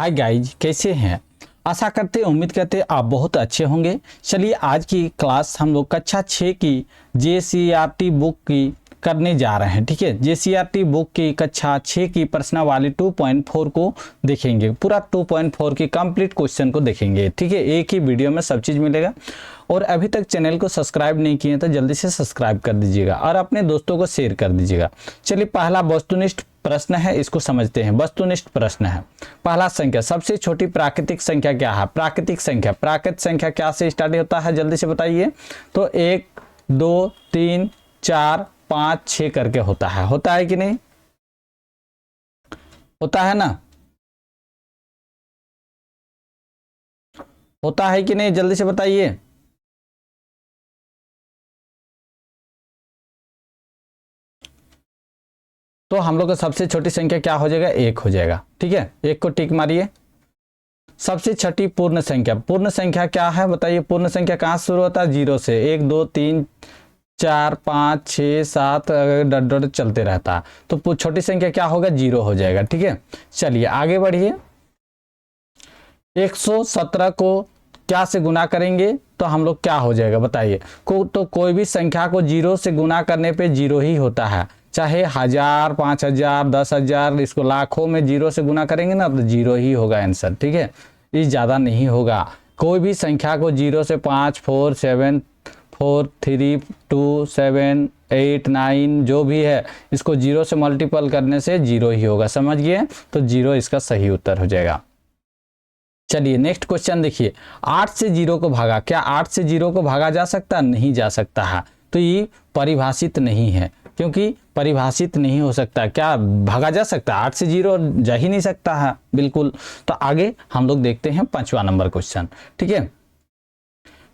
Hi guys, कैसे हैं? आशा करते उम्मीद करते आप बहुत अच्छे होंगे। चलिए आज की क्लास हम लोग कक्षा 6 की JCERT बुक की करने जा रहे हैं। ठीक है, JCERT बुक की कक्षा 6 की प्रश्नावली 2.4 को देखेंगे। पूरा 2.4 की कंप्लीट क्वेश्चन को देखेंगे। ठीक है, एक ही वीडियो में सब चीज़ मिलेगा। और अभी तक चैनल को सब्सक्राइब नहीं किए तो जल्दी से सब्सक्राइब कर दीजिएगा और अपने दोस्तों को शेयर कर दीजिएगा। चलिए पहला वस्तुनिष्ठ प्रश्न है, इसको समझते हैं। वस्तुनिष्ठ प्रश्न है। पहला संख्या, सबसे छोटी प्राकृतिक संख्या क्या है? प्राकृतिक संख्या क्या से स्टार्ट होता है? जल्दी से बताइए। तो 1 2 3 4 5 6 करके होता है कि नहीं? होता है ना? होता है कि नहीं? जल्दी से बताइए। तो हम लोग का सबसे छोटी संख्या क्या हो जाएगा? 1 हो जाएगा। ठीक है, 1 को टिक मारिए। सबसे छोटी पूर्ण संख्या क्या है? बताइए। पूर्ण संख्या कहाँ से शुरू होता है? 0 से। 1 2 3 4 5 6 7 डॉट डॉट चलते रहता है। तो छोटी संख्या क्या होगा? 0 हो जाएगा। ठीक है, चलिए आगे बढ़िए। 117 को क्या से गुना करेंगे तो हम लोग क्या हो जाएगा? बताइए। तो कोई भी संख्या को 0 से गुना करने पे 0 ही होता है। चाहे 1000 5000 10,000 इसको लाखों में 0 से गुना करेंगे ना तो 0 ही होगा आंसर। ठीक है, ये ज़्यादा नहीं होगा। कोई भी संख्या को 0 से 5 4 7 4 3 2 7 8 9 जो भी है इसको 0 से मल्टीपल करने से 0 ही होगा। समझ गए? तो 0 इसका सही उत्तर हो जाएगा। चलिए नेक्स्ट क्वेश्चन देखिए। 8 से 0 को भागा। क्या 8 से 0 को भागा जा सकता? नहीं जा सकता है। तो ये परिभाषित नहीं है, क्योंकि परिभाषित नहीं हो सकता। क्या भागा जा सकता? 8 से 0 जा ही नहीं सकता है, बिल्कुल। तो आगे हम लोग देखते हैं 5वां नंबर क्वेश्चन। ठीक है,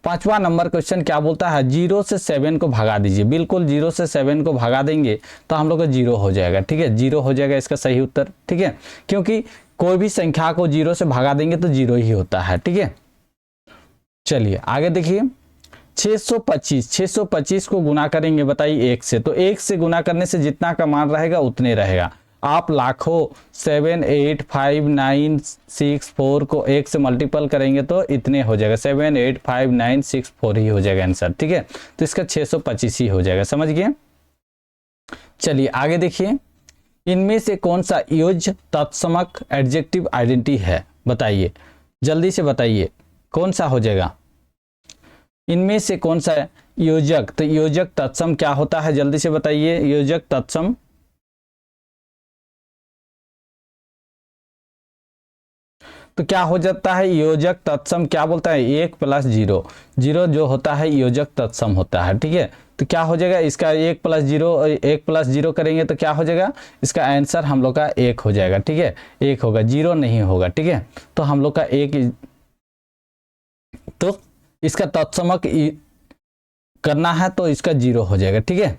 5वां नंबर क्वेश्चन क्या बोलता है? 0 से 7 को भगा दीजिए। बिल्कुल, 0 से 7 को भगा देंगे तो हम लोग का 0 हो जाएगा। ठीक है, 0 हो जाएगा इसका सही उत्तर। ठीक है, क्योंकि कोई भी संख्या को 0 से भगा देंगे तो 0 ही होता है। ठीक है, चलिए आगे देखिए। 625 को गुना करेंगे बताइए 1 से। तो 1 से गुना करने से जितना का मान रहेगा उतने रहेगा। आप लाखों 7 8 5 9 6 4 को 1 से मल्टीपल करेंगे तो इतने हो जाएगा। 7 8 5 9 6 4 ही हो जाएगा आंसर। ठीक है, तो इसका 625 ही हो जाएगा। समझ गए? चलिए आगे देखिए। इनमें से कौन सा योज्य तत्समक एडजेक्टिव आइडेंटिटी है? बताइए, जल्दी से बताइए कौन सा हो जाएगा। इनमें से कौन सा योजक? तो योजक तत्सम क्या होता है? जल्दी से बताइए। योजक तत्सम तो क्या हो जाता है? योजक तत्सम क्या बोलता है? 1 + 0 0 जो होता है योजक तत्सम होता है। ठीक है, तो क्या हो जाएगा इसका? 1 + 0 करेंगे तो क्या हो जाएगा? इसका आंसर हम लोग का 1 हो जाएगा। ठीक है, 1 होगा, 0 नहीं होगा। ठीक है, तो हम लोग का 1 तो इसका तत्समक करना है तो इसका 0 हो जाएगा। ठीक है,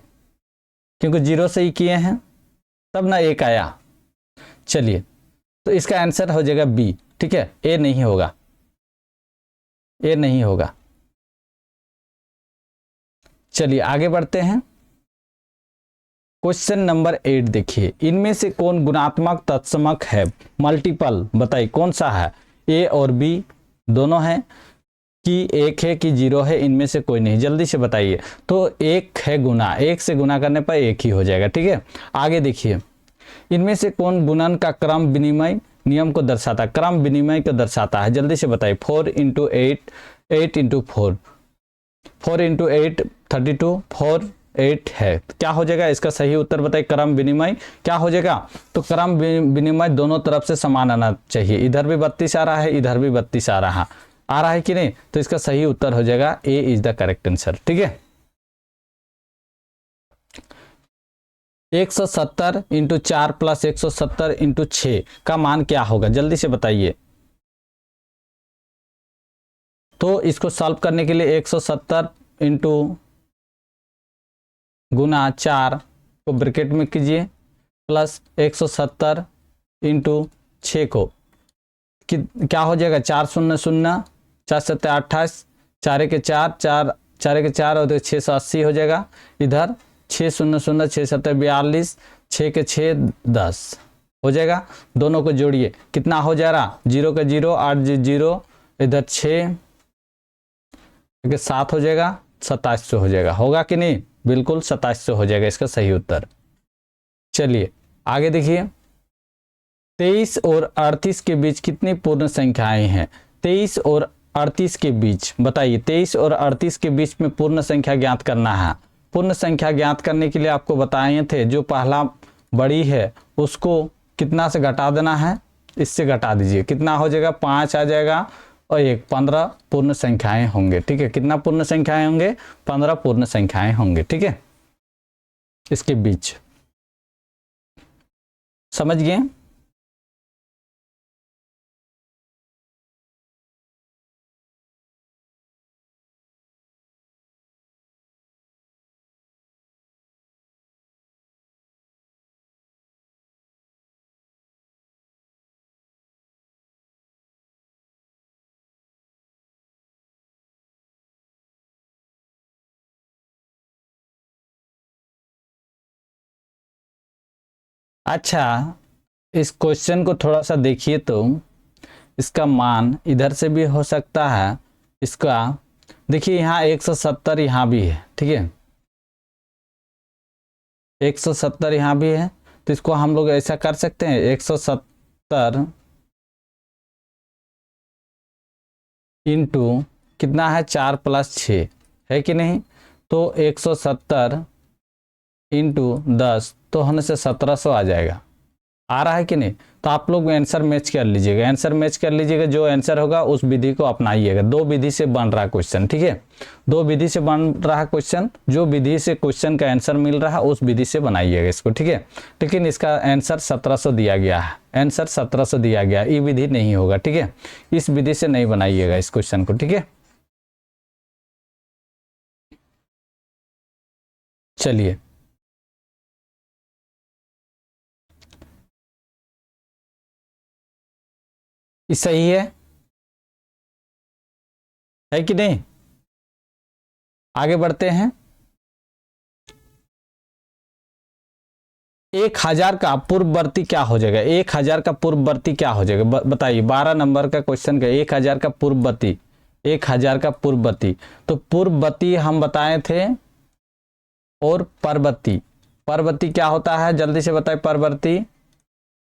क्योंकि 0 से ही किए हैं तब ना 1 आया। चलिए, तो इसका आंसर हो जाएगा बी। ठीक है, ए नहीं होगा, ए नहीं होगा। चलिए आगे बढ़ते हैं। क्वेश्चन नंबर 8 देखिए। इनमें से कौन गुणात्मक तत्समक है? मल्टीपल बताइए कौन सा है? ए और बी दोनों हैं कि 1 है कि 0 है? इनमें से कोई नहीं। जल्दी से बताइए। तो 1 है गुना, 1 से गुना करने पर 1 ही हो जाएगा। ठीक है, आगे देखिए। इनमें से कौन गुणन का क्रम विनिमय नियम को दर्शाता है? क्रम विनिमय को दर्शाता है? जल्दी से बताइए। 4 × 8 8 × 4 4 × 8 32 4 8 है। क्या हो जाएगा इसका सही उत्तर? बताइए। क्रम विनिमय क्या हो जाएगा? तो क्रम विनिमय दोनों तरफ से समान आना चाहिए। इधर भी 32 आ रहा है, इधर भी 32 आ रहा है कि नहीं? तो इसका सही उत्तर हो जाएगा ए इज द करेक्ट आंसर। ठीक है, 170 × 4 + 170 × 6 का मान क्या होगा? जल्दी से बताइए। तो इसको सॉल्व करने के लिए 170 गुना 4 को ब्रैकेट में कीजिए प्लस 170 × 6 को क्या हो जाएगा? 4 0 0 4 7 28 4 के 4 4 4 के 4 और 680 हो जाएगा। इधर 6 0 0 6 7 42 6 के 6 10 हो जाएगा। दोनों को जोड़िए, कितना हो जा रहा, 0 का 0, 8 0, इधर 6 7 हो जाएगा, 2700 हो जाएगा। होगा कि नहीं, बिल्कुल 2700 हो जाएगा इसका सही उत्तर। चलिए आगे देखिए, 23 और 38 के बीच कितनी पूर्ण संख्याएं हैं। 23 और 38 के बीच बताइए, 23 और 38 के बीच में पूर्ण संख्या ज्ञात करना है। पूर्ण संख्या ज्ञात करने के लिए आपको बताए थे, जो पहला बड़ी है उसको कितना से घटा देना है, इससे घटा दीजिए, कितना हो जाएगा, 5 आ जाएगा और 1, 15 पूर्ण संख्याएं होंगे। ठीक है, कितना पूर्ण संख्याएं होंगे, 15 पूर्ण संख्याएं होंगे। ठीक है, इसके बीच, समझ गए। अच्छा, इस क्वेश्चन को थोड़ा सा देखिए तो इसका मान इधर से भी हो सकता है। इसका देखिए, यहाँ 170 यहाँ भी है। ठीक है, 170 यहाँ भी है, तो इसको हम लोग ऐसा कर सकते हैं, 170 इंटू कितना है, 4 + 6 है कि नहीं, तो 170 इंटू 10 तो होने से 1700 आ जाएगा। आ रहा है कि नहीं, तो आप लोग आंसर मैच कर लीजिएगा, आंसर मैच कर लीजिएगा, जो आंसर होगा उस विधि को अपनाइएगा। दो विधि से बन रहा क्वेश्चन। ठीक है, दो विधि से बन रहा क्वेश्चन, जो विधि से क्वेश्चन का आंसर मिल रहा है उस विधि से बनाइएगा इसको। ठीक है, लेकिन इसका आंसर 1700 दिया गया है, आंसर 1700 दिया गया, ये विधि नहीं होगा। ठीक है, इस विधि से नहीं बनाइएगा इस क्वेश्चन को। ठीक है, चलिए ये सही है कि नहीं। आगे बढ़ते हैं। 1000 का पूर्ववर्ती क्या हो जाएगा, 1000 का पूर्ववर्ती क्या हो जाएगा बताइए। 12 नंबर का क्वेश्चन का 1000 का पूर्ववर्ती, 1000 का पूर्ववर्ती, तो पूर्ववर्ती हम बताए थे और परवर्ती। परवर्ती क्या होता है, जल्दी से बताइए। परवर्ती,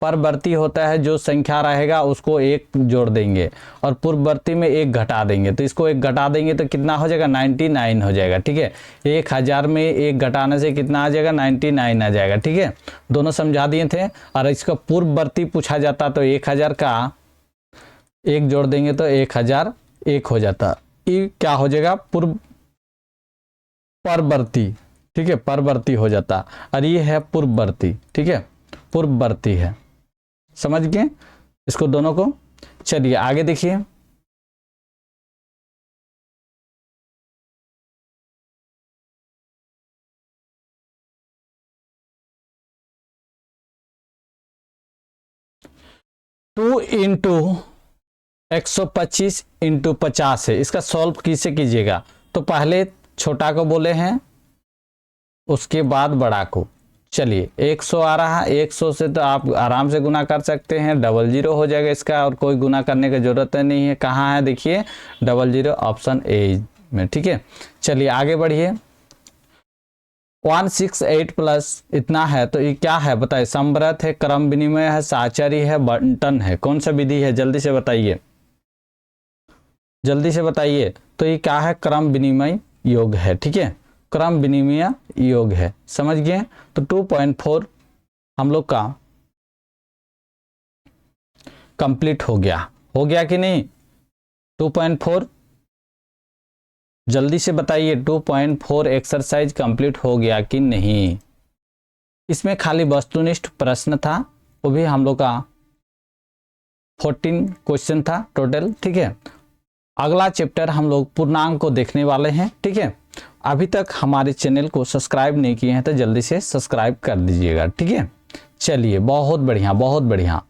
परवर्ती होता है जो संख्या रहेगा उसको 1 जोड़ देंगे और पूर्ववर्ती में 1 घटा देंगे, तो इसको 1 घटा देंगे तो कितना हो जाएगा, 99 हो जाएगा। ठीक है, 1000 में 1 घटाने से कितना आ जाएगा, 99 आ जाएगा। ठीक है, दोनों समझा दिए थे। और इसका पूर्ववर्ती पूछा जाता तो 1000 का 1 जोड़ देंगे तो 1001 हो जाता। ये क्या हो जाएगा, परवर्ती। ठीक है, परवर्ती हो जाता, और ये है पूर्ववर्ती। ठीक है, पूर्ववर्ती है, समझ गए इसको दोनों को। चलिए आगे देखिए, टू इंटू 125 इंटू 50 है। इसका सॉल्व किसे कीजिएगा, तो पहले छोटा को बोले हैं, उसके बाद बड़ा को। चलिए 100 आ रहा है, 100 से तो आप आराम से गुना कर सकते हैं, 00 हो जाएगा इसका, और कोई गुना करने की जरूरत नहीं है। कहाँ है देखिए, 00 ऑप्शन ए में। ठीक है, चलिए आगे बढ़िए। 168 प्लस इतना है तो ये क्या है बताइए, समव्रत है, क्रम विनिमय है, साचरी है, बंटन है, कौन सा विधि है, जल्दी से बताइए, जल्दी से बताइए। तो ये क्या है, क्रम विनिमय योग है। ठीक है, क्रम विनिमय योग है, समझ गए। तो 2.4 हम लोग का कंप्लीट हो गया कि नहीं, 2.4 जल्दी से बताइए, 2.4 एक्सरसाइज कंप्लीट हो गया कि नहीं। इसमें खाली वस्तुनिष्ठ प्रश्न था, वो भी हम लोग का 14 क्वेश्चन था टोटल। ठीक है, अगला चैप्टर हम लोग पूर्णांक को देखने वाले हैं। ठीक है, अभी तक हमारे चैनल को सब्सक्राइब नहीं किए हैं तो जल्दी से सब्सक्राइब कर दीजिएगा। ठीक है, चलिए बहुत बढ़िया, बहुत बढ़िया।